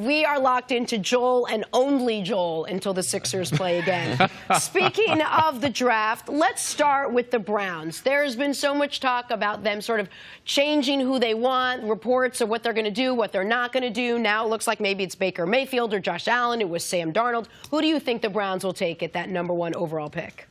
We are locked into Joel and only Joel until the Sixers play again. Speaking of the draft, let's start with the Browns. There's been so much talk about them sort of changing who they want, reports of what they're going to do, what they're not going to do. Now it looks like maybe it's Baker Mayfield or Josh Allen. It was Sam Darnold. Who do you think the Browns will take at that #1 overall pick?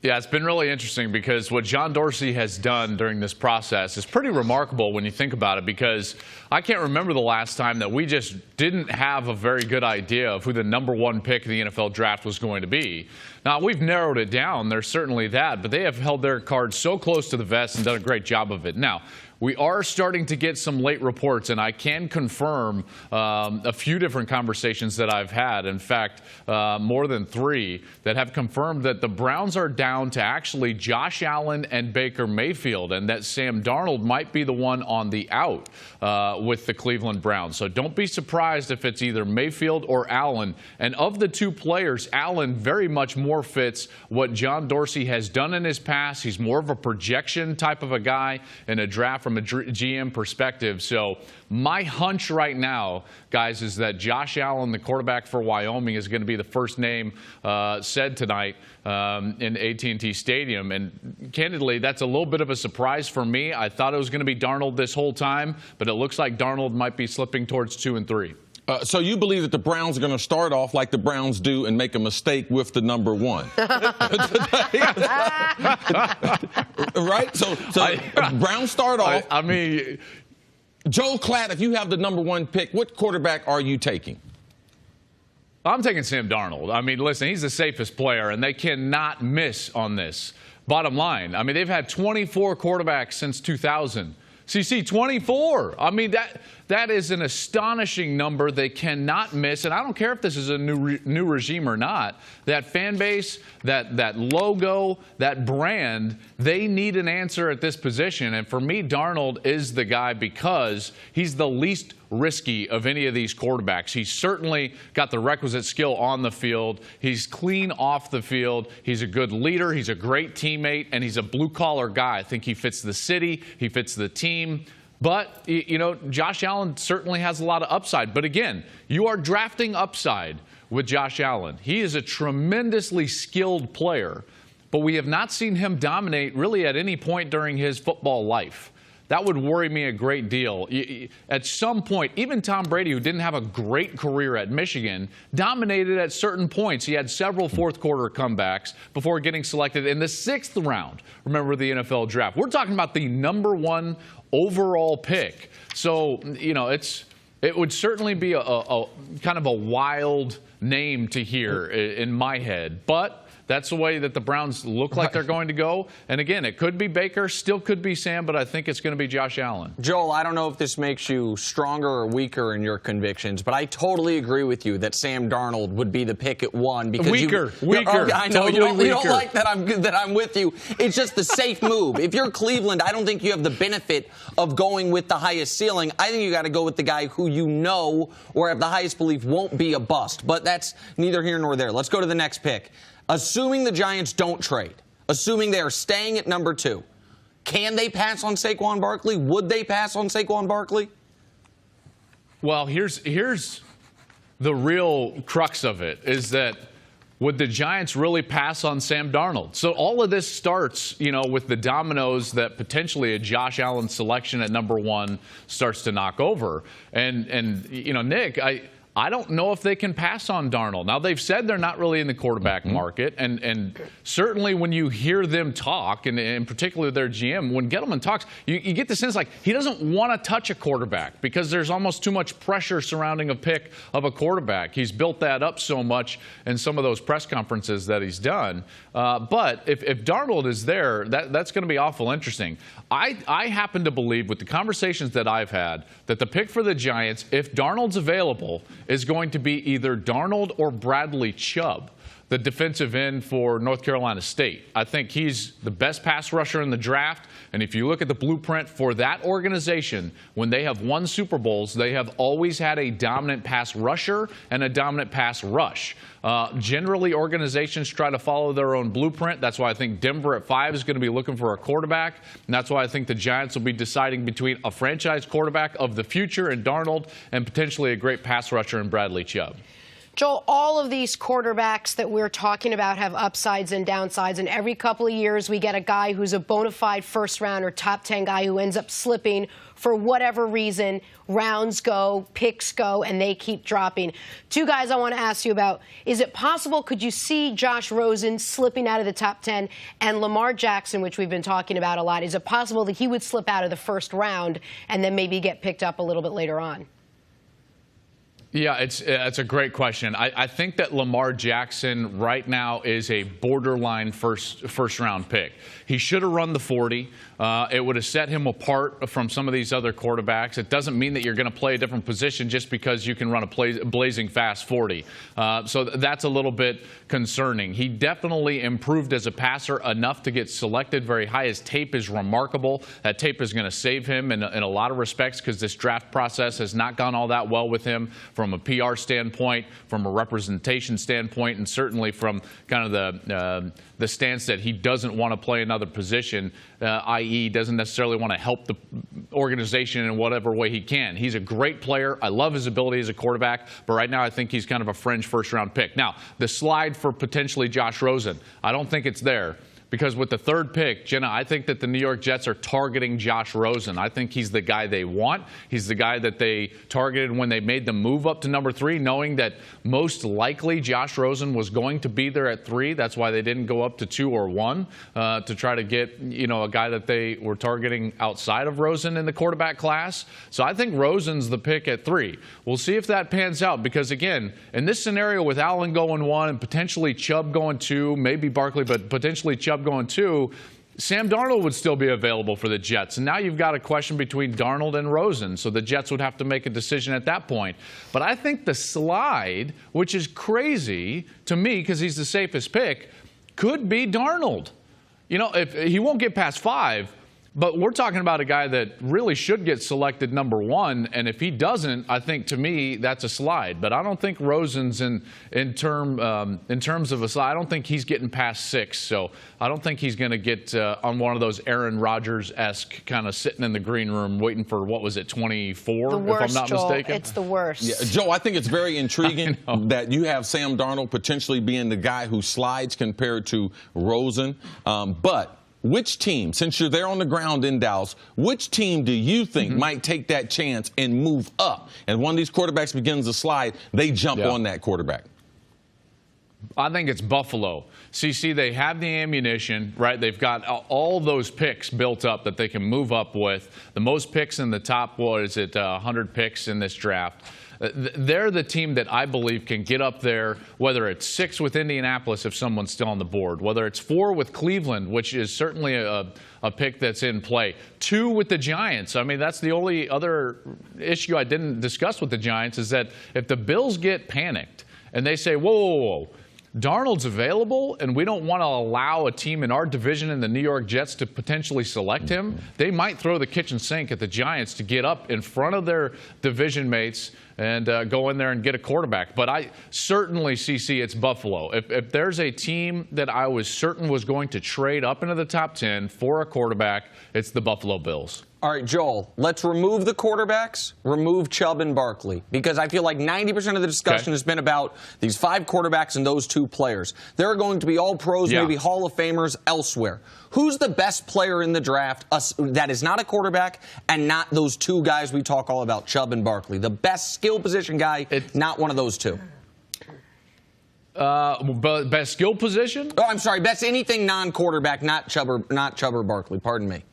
Yeah, it's been really interesting because what John Dorsey has done during this process is pretty remarkable when you think about it, because I can't remember the last time that we just didn't have a very good idea of who the #1 pick in the NFL draft was going to be. Now, we've narrowed it down. There's certainly that, but they have held their cards so close to the vest and done a great job of it. Now, we are starting to get some late reports, and I can confirm a few different conversations that I've had. In fact, more than 3 that have confirmed that the Browns are down to actually Josh Allen and Baker Mayfield, and that Sam Darnold might be the one on the out with the Cleveland Browns. So don't be surprised if it's either Mayfield or Allen. And of the 2 players, Allen very much more fits what John Dorsey has done in his past. He's more of a projection type of a guy in a draft from a GM perspective. So my hunch right now, guys, is that Josh Allen, the quarterback for Wyoming, is going to be the first name said tonight in AT&T Stadium. And candidly, that's a little bit of a surprise for me. I thought it was going to be Darnold this whole time, but it looks like Darnold might be slipping towards 2 and 3. So you believe that the Browns are going to start off like the Browns do and make a mistake with the #1? Right? So Browns start off. I mean, Joel Klatt, if you have the #1 pick, what quarterback are you taking? I'm taking Sam Darnold. I mean, listen, he's the safest player, and they cannot miss on this. Bottom line, I mean, they've had 24 quarterbacks since 2000. CC, 24. I mean, that is an astonishing number. They cannot miss. And I don't care if this is a new regime or not. That fan base, that logo, that brand, they need an answer at this position. And for me, Darnold is the guy because he's the least risky of any of these quarterbacks. He's certainly got the requisite skill on the field. He's clean off the field. He's a good leader. He's a great teammate, and he's a blue-collar guy. I think he fits the city. He fits the team. But, you know, Josh Allen certainly has a lot of upside. But again, you are drafting upside with Josh Allen. He is a tremendously skilled player, but we have not seen him dominate really at any point during his football life. That would worry me a great deal. At some point, even Tom Brady, who didn't have a great career at Michigan, dominated at certain points. He had several fourth-quarter comebacks before getting selected in the 6th round. Remember the NFL draft. We're talking about the #1 overall pick. So, you know, it would certainly be a kind of a wild name to hear in my head. But that's the way that the Browns look like they're going to go. And again, it could be Baker, still could be Sam, but I think it's going to be Josh Allen. Joel, I don't know if this makes you stronger or weaker in your convictions, but I totally agree with you that Sam Darnold would be the pick at 1. Because weaker. I know you don't like that I'm with you. It's just the safe move. If you're Cleveland, I don't think you have the benefit of going with the highest ceiling. I think you got to go with the guy who you know or have the highest belief won't be a bust. But that's neither here nor there. Let's go to the next pick. Assuming the Giants don't trade, assuming they are staying at #2, can they pass on Saquon Barkley? Would they pass on Saquon Barkley? Well, here's the real crux of it, is that would the Giants really pass on Sam Darnold? So all of this starts, you know, with the dominoes that potentially a Josh Allen selection at #1 starts to knock over. And you know, Nick, I don't know if they can pass on Darnold. Now, they've said they're not really in the quarterback market, and certainly when you hear them talk, and in particular their GM, when Gettleman talks, you get the sense like he doesn't want to touch a quarterback because there's almost too much pressure surrounding a pick of a quarterback. He's built that up so much in some of those press conferences that he's done. But if Darnold is there, that's going to be awful interesting. I happen to believe, with the conversations that I've had, that the pick for the Giants, if Darnold's available, is going to be either Darnold or Bradley Chubb. the defensive end for North Carolina State. I think he's the best pass rusher in the draft. And if you look at the blueprint for that organization, when they have won Super Bowls, they have always had a dominant pass rusher and a dominant pass rush. Generally, organizations try to follow their own blueprint. That's why I think Denver at 5 is going to be looking for a quarterback. And that's why I think the Giants will be deciding between a franchise quarterback of the future in Darnold and potentially a great pass rusher in Bradley Chubb. Joel, all of these quarterbacks that we're talking about have upsides and downsides, and every couple of years we get a guy who's a bona fide first-round or top 10 guy who ends up slipping for whatever reason. Rounds go, picks go, and they keep dropping. Two guys I want to ask you about. Is it possible, could you see Josh Rosen slipping out of the top 10 and Lamar Jackson, which we've been talking about a lot, is it possible that he would slip out of the first round and then maybe get picked up a little bit later on? Yeah, it's a great question. I think that Lamar Jackson right now is a borderline first round pick. He should have run the 40. It would have set him apart from some of these other quarterbacks. It doesn't mean that you're going to play a different position just because you can run a blazing fast 40. So that's a little bit concerning. He definitely improved as a passer enough to get selected very high. His tape is remarkable. That tape is going to save him in a lot of respects because this draft process has not gone all that well with him from a PR standpoint, from a representation standpoint, and certainly from kind of the stance that he doesn't want to play another position, i.e. doesn't necessarily want to help the organization in whatever way he can. He's a great player. I love his ability as a quarterback, but right now I think he's kind of a fringe first-round pick. Now, the slide for potentially Josh Rosen, I don't think it's there. Because with the third pick, Jenna, I think that the New York Jets are targeting Josh Rosen. I think he's the guy they want. He's the guy that they targeted when they made the move up to number 3, knowing that most likely Josh Rosen was going to be there at 3. That's why they didn't go up to 2 or 1 to try to get, a guy that they were targeting outside of Rosen in the quarterback class. So I think Rosen's the pick at 3. We'll see if that pans out because, again, in this scenario with Allen going 1 and potentially Chubb going 2, maybe Barkley, but potentially Chubb going 2, Sam Darnold would still be available for the Jets. And now you've got a question between Darnold and Rosen, so the Jets would have to make a decision at that point. But I think the slide, which is crazy to me because he's the safest pick, could be Darnold. If he won't get past 5, but we're talking about a guy that really should get selected number 1, and if he doesn't, I think to me that's a slide. But I don't think Rosen's in terms of a slide. I don't think he's getting past 6. So I don't think he's going to get on one of those Aaron Rodgers-esque kind of sitting in the green room waiting for, what was it, 24? The worst, if I'm not Joel. mistaken. It's the worst. Yeah, Joe, I think it's very intriguing that you have Sam Darnold potentially being the guy who slides compared to Rosen, but which team, since you're there on the ground in Dallas, which team do you think might take that chance and move up? And when these quarterbacks begins to slide, they jump on that quarterback. I think it's Buffalo. CC, they have the ammunition, right? They've got all those picks built up that they can move up with. The most picks in the top, 100 picks in this draft. They're the team that I believe can get up there, whether it's 6 with Indianapolis if someone's still on the board, whether it's 4 with Cleveland, which is certainly a pick that's in play, 2 with the Giants. I mean, that's the only other issue I didn't discuss with the Giants is that if the Bills get panicked and they say, whoa, Darnold's available, and we don't want to allow a team in our division in the New York Jets to potentially select him, they might throw the kitchen sink at the Giants to get up in front of their division mates and go in there and get a quarterback. But I certainly, CC, it's Buffalo. If there's a team that I was certain was going to trade up into the top 10 for a quarterback, it's the Buffalo Bills. All right, Joel, let's remove the quarterbacks, remove Chubb and Barkley, because I feel like 90% of the discussion has been about these 5 quarterbacks and those 2 players. There are going to be all pros, maybe Hall of Famers elsewhere. Who's the best player in the draft that is not a quarterback and not those 2 guys we talk all about, Chubb and Barkley? The best skill position guy, not one of those 2. Best skill position? Oh, I'm sorry, best anything non-quarterback, not Chubb or Barkley. Pardon me.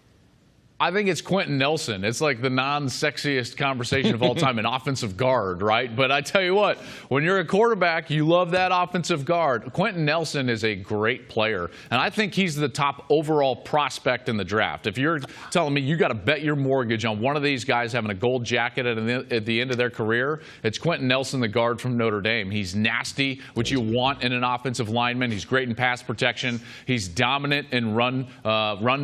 I think it's Quentin Nelson. It's like the non-sexiest conversation of all time, an offensive guard, right? But I tell you what, when you're a quarterback, you love that offensive guard. Quentin Nelson is a great player, and I think he's the top overall prospect in the draft. If you're telling me you got to bet your mortgage on one of these guys having a gold jacket at the end of their career, it's Quentin Nelson, the guard from Notre Dame. He's nasty, which you want in an offensive lineman. He's great in pass protection. He's dominant in run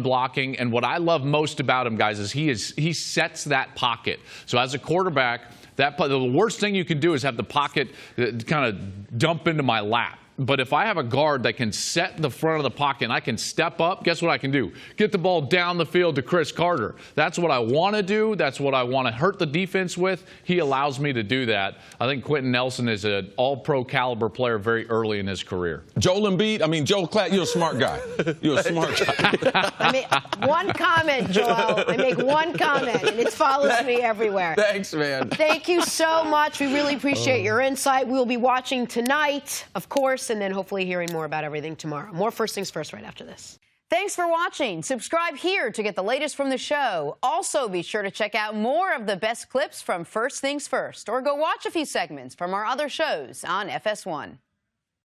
blocking, and what I love most about him, guys, is he sets that pocket. So as a quarterback, the worst thing you can do is have the pocket kind of dump into my lap. But if I have a guard that can set the front of the pocket and I can step up, guess what I can do? Get the ball down the field to Cris Carter. That's what I want to do. That's what I want to hurt the defense with. He allows me to do that. I think Quentin Nelson is an all-pro caliber player very early in his career. Joel Klatt, you're a smart guy. You're a smart guy. I make one comment, Joel. I make one comment, and it follows me everywhere. Thanks, man. Thank you so much. We really appreciate your insight. We'll be watching tonight, of course, and then hopefully hearing more about everything tomorrow. More First Things First right after this. Thanks for watching. Subscribe here to get the latest from the show. Also, be sure to check out more of the best clips from First Things First, or go watch a few segments from our other shows on FS1.